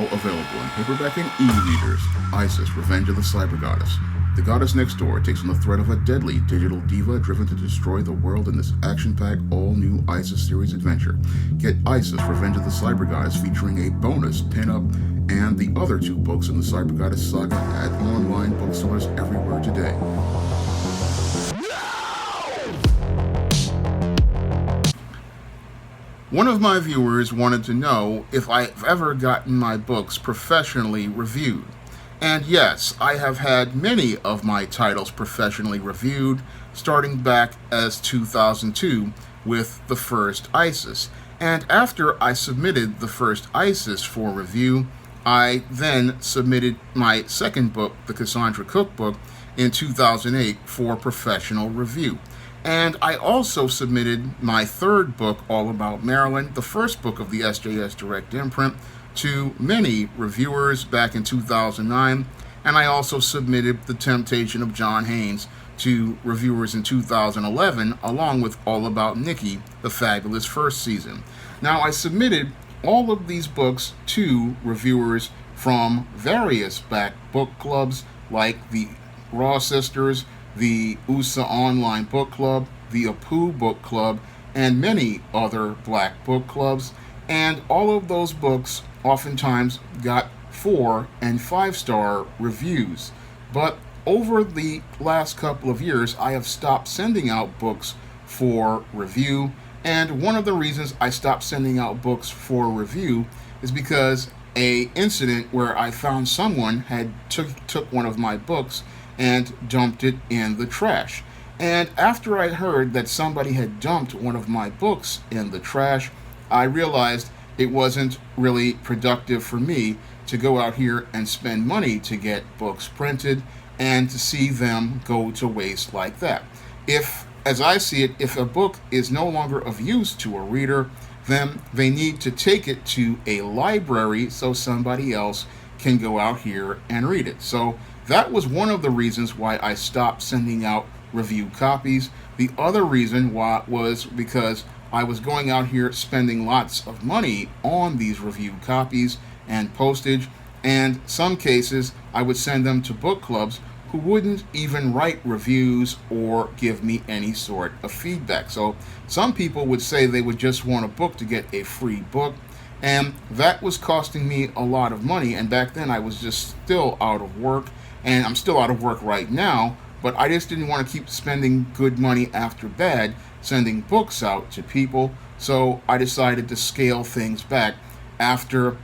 now available in paperback and e-readers. Isis, Revenge of the Cyber Goddess. The goddess next door takes on the threat of a deadly digital diva driven to destroy the world in this action-packed, all-new Isis series adventure. Get Isis, Revenge of the Cyber Goddess featuring a bonus pin-up and the other 2 books in the Cyber Goddess saga at online bookstores everywhere today. One of my viewers wanted to know if I've ever gotten my books professionally reviewed. And yes, I have had many of my titles professionally reviewed, starting back as 2002 with the first Isis. And after I submitted the first Isis for review, I then submitted my second book, the Cassandra Cookbook, in 2008 for professional review. And I also submitted my third book, All About Marilyn, the first book of the SJS Direct imprint, to many reviewers back in 2009. And I also submitted The Temptation of John Haynes to reviewers in 2011, along with All About Nikki, the fabulous first season. Now, I submitted all of these books to reviewers from various back book clubs like the Raw Sisters, the USA Online Book Club, the Apu Book Club, and many other black book clubs. And all of those books oftentimes got 4- and 5-star reviews. But over the last couple of years, I have stopped sending out books for review. And one of the reasons I stopped sending out books for review is because an incident where I found someone had took one of my books and dumped it in the trash. And after I heard that somebody had dumped one of my books in the trash, I realized it wasn't really productive for me to go out here and spend money to get books printed and to see them go to waste like that. If, as I see it, if a book is no longer of use to a reader, then they need to take it to a library so somebody else can go out here and read it. So that was one of the reasons why I stopped sending out review copies. The other reason why was because I was going out here spending lots of money on these review copies and postage, and some cases I would send them to book clubs who wouldn't even write reviews or give me any sort of feedback. So some people would say they would just want a book to get a free book, and that was costing me a lot of money. And back then I was just still out of work, and I'm still out of work right now, but I just didn't want to keep spending good money after bad sending books out to people. So I decided to scale things back after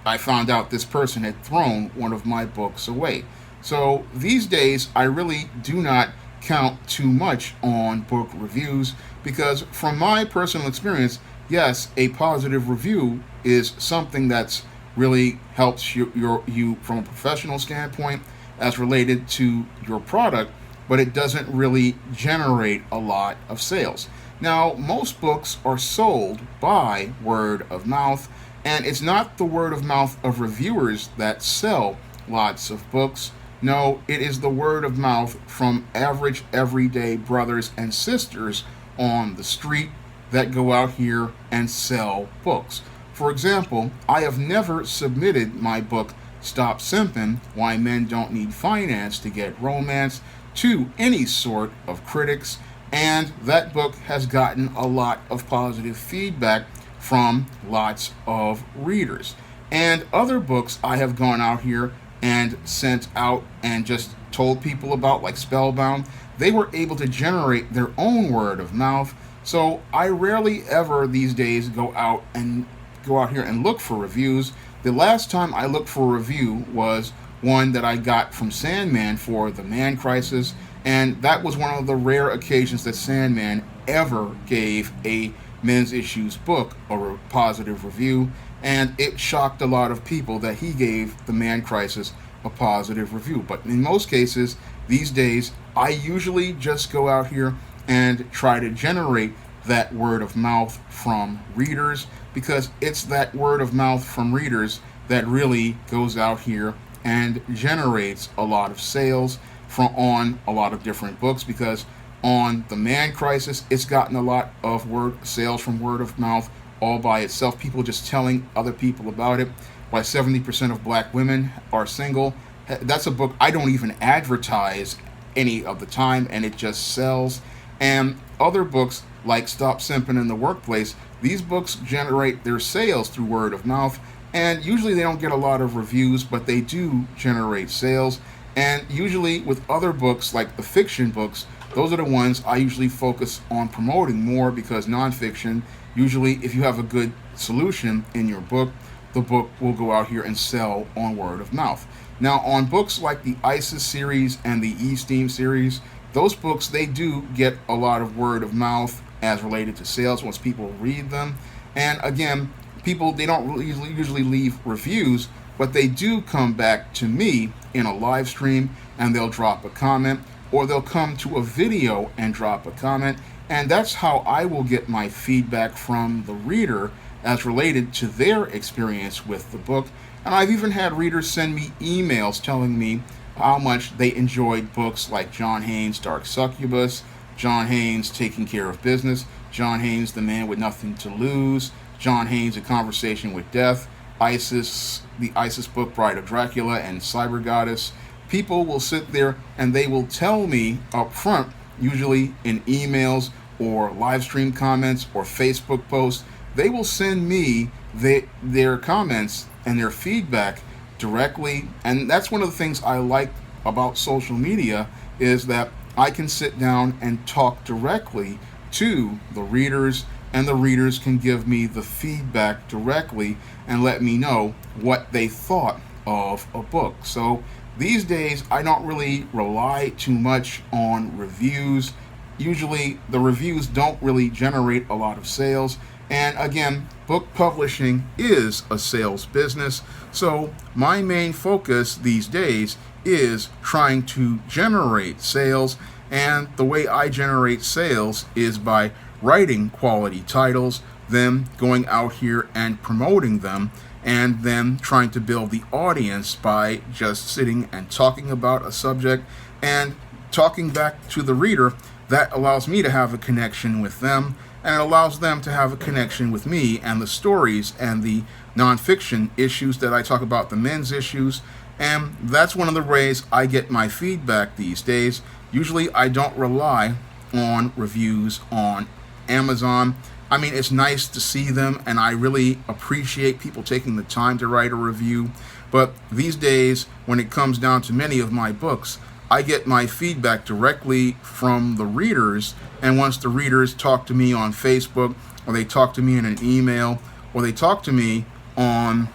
I found out this person had thrown one of my books away. So these days I really do not count too much on book reviews, because from my personal experience, yes, a positive review is something that's really helps you from a professional standpoint as related to your product, but it doesn't really generate a lot of sales. Now, most books are sold by word of mouth, and it's not the word of mouth of reviewers that sell lots of books. No, it is the word of mouth from average everyday brothers and sisters on the street that go out here and sell books. For example, I have never submitted my book, Stop Simpin', Why Men Don't Need Finance to Get Romance, to any sort of critics, and that book has gotten a lot of positive feedback from lots of readers. And other books I have gone out here and sent out and just told people about, like Spellbound, they were able to generate their own word of mouth. So I rarely ever these days go out here and look for reviews. The last time I looked for a review was one that I got from Sandman for The Man Crisis, and that was one of the rare occasions that Sandman ever gave a men's issues book a positive review, and it shocked a lot of people that he gave The Man Crisis a positive review. But in most cases these days, I usually just go out here and try to generate that word of mouth from readers, because it's that word of mouth from readers that really goes out here and generates a lot of sales on a lot of different books. Because on The Man Crisis, it's gotten a lot of sales from word of mouth all by itself, people just telling other people about it. Why 70% of Black Women Are Single. That's a book I don't even advertise any of the time, and it just sells. And other books like Stop Simping in the Workplace, these books generate their sales through word of mouth, and usually they don't get a lot of reviews, but they do generate sales. And usually with other books like the fiction books, those are the ones I usually focus on promoting more, because nonfiction, usually if you have a good solution in your book, the book will go out here and sell on word of mouth. Now, on books like the ISIS series and the E-Steam series, those books, they do get a lot of word of mouth as related to sales once people read them. And again, people, they don't really usually leave reviews, but they do come back to me in a live stream and they'll drop a comment, or they'll come to a video and drop a comment. And that's how I will get my feedback from the reader as related to their experience with the book. And I've even had readers send me emails telling me how much they enjoyed books like John Haynes' Dark Succubus, John Haynes' Taking Care of Business, John Haynes' The Man with Nothing to Lose, John Haynes' A Conversation with Death, ISIS, the ISIS book Bride of Dracula, and Cyber Goddess. People will sit there and they will tell me up front, usually in emails or live stream comments or Facebook posts, they will send me their comments and their feedback directly. And that's one of the things I like about social media, is that I can sit down and talk directly to the readers, and the readers can give me the feedback directly and let me know what they thought of a book. So these days, I don't really rely too much on reviews. Usually, the reviews don't really generate a lot of sales. And again, book publishing is a sales business. So my main focus these days is trying to generate sales. And the way I generate sales is by writing quality titles, then going out here and promoting them, and then trying to build the audience by just sitting and talking about a subject and talking back to the reader. That allows me to have a connection with them, and it allows them to have a connection with me and the stories and the nonfiction issues that I talk about, the men's issues. And that's one of the ways I get my feedback these days. Usually I don't rely on reviews on Amazon. I mean, it's nice to see them, and I really appreciate people taking the time to write a review. But these days, when it comes down to many of my books, I get my feedback directly from the readers. And once the readers talk to me on Facebook, or they talk to me in an email, or they talk to me on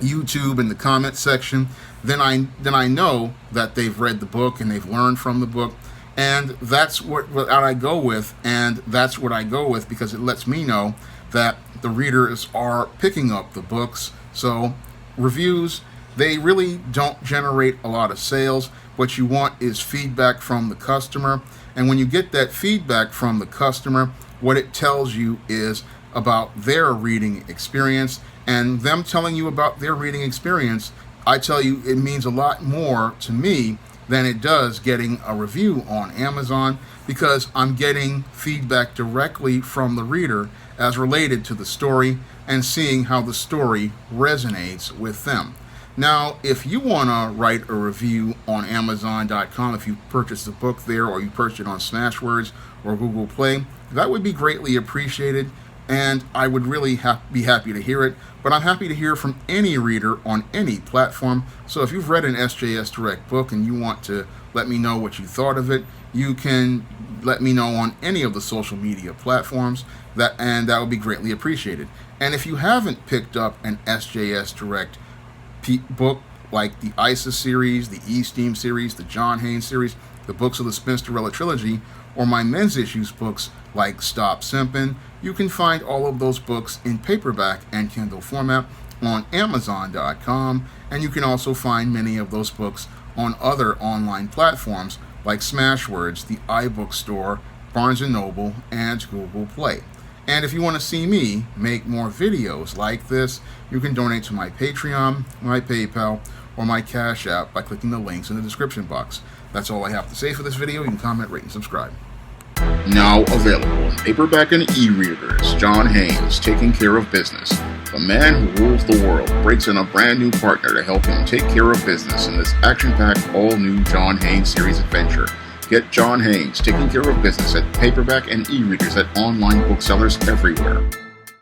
YouTube in the comment section, then I know that they've read the book and they've learned from the book. And that's what I go with, and that's what I go with because it lets me know that the readers are picking up the books. So reviews, they really don't generate a lot of sales. What you want is feedback from the customer. And when you get that feedback from the customer, what it tells you is about their reading experience, and them telling you about their reading experience, I tell you, it means a lot more to me than it does getting a review on Amazon, because I'm getting feedback directly from the reader as related to the story and seeing how the story resonates with them. Now, if you want to write a review on Amazon.com, if you purchase the book there or you purchase it on Smashwords or Google Play, that would be greatly appreciated, and I would really be happy to hear it. But I'm happy to hear from any reader on any platform. So if you've read an SJS Direct book and you want to let me know what you thought of it, you can let me know on any of the social media platforms, and that would be greatly appreciated. And if you haven't picked up an SJS Direct book like the ISIS series, the E-Steam series, the John Haynes series, the books of the Spinsterella trilogy, or my men's issues books like Stop Simpin', you can find all of those books in paperback and Kindle format on Amazon.com, and you can also find many of those books on other online platforms like Smashwords, the iBookstore, Barnes & Noble, and Google Play. And if you want to see me make more videos like this, you can donate to my Patreon, my PayPal, or my Cash App by clicking the links in the description box. That's all I have to say for this video. You can comment, rate, and subscribe. Now available in paperback and e-readers, John Haynes, Taking Care of Business, The man who rules the world breaks in a brand new partner to help him take care of business in this action-packed, all-new John Haynes series adventure. Get John Haynes taking care of business at paperback and e-readers at online booksellers everywhere.